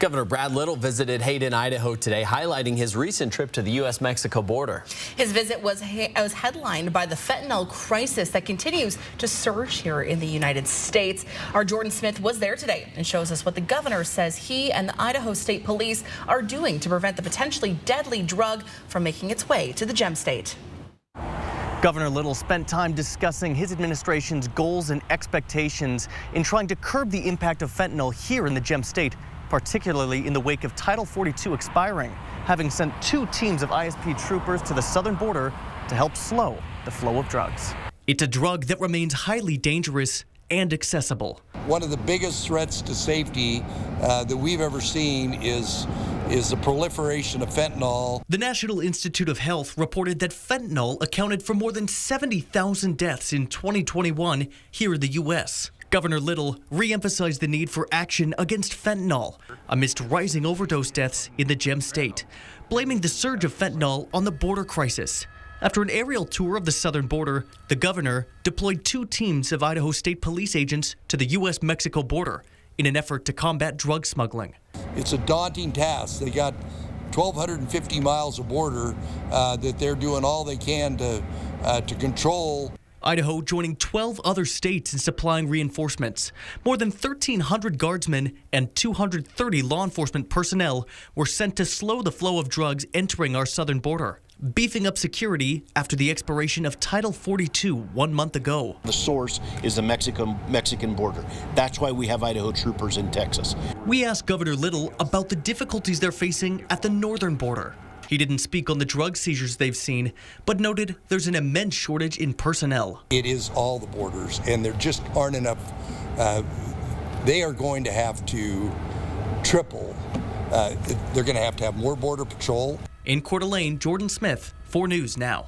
Governor Brad Little visited Hayden, Idaho today, highlighting his recent trip to the U.S.-Mexico border. His visit was headlined by the fentanyl crisis that continues to surge here in the United States. Our Jordan Smith was there today and shows us what the governor says he and the Idaho State Police are doing to prevent the potentially deadly drug from making its way to the gem state. Governor Little spent time discussing his administration's goals and expectations in trying to curb the impact of fentanyl here in the gem state, particularly in the wake of Title 42 expiring, having sent 2 teams of ISP troopers to the southern border to help slow the flow of drugs. It's a drug that remains highly dangerous and accessible. One of the biggest threats to safety that we've ever seen is the proliferation of fentanyl. The National Institute of Health reported that fentanyl accounted for more than 70,000 deaths in 2021 here in the U.S. Governor Little re-emphasized the need for action against fentanyl amidst rising overdose deaths in the gem state, blaming the surge of fentanyl on the border crisis. After an aerial tour of the southern border, the governor deployed 2 teams of Idaho State Police agents to the U.S.-Mexico border in an effort to combat drug smuggling. It's a daunting task. They got 1,250 miles of border that they're doing all they can to control. Idaho joining 12 other states in supplying reinforcements. More than 1,300 guardsmen and 230 law enforcement personnel were sent to slow the flow of drugs entering our southern border, beefing up security after the expiration of Title 42 1 month ago. The source is the Mexican border. That's why we have Idaho troopers in Texas. We asked Governor Little about the difficulties they're facing at the northern border. He didn't speak on the drug seizures they've seen, but noted there's an immense shortage in personnel. It is all the borders, and there just aren't enough. They are going to have to triple. They're going to have more border patrol. In Coeur d'Alene, Jordan Smith, 4 News Now.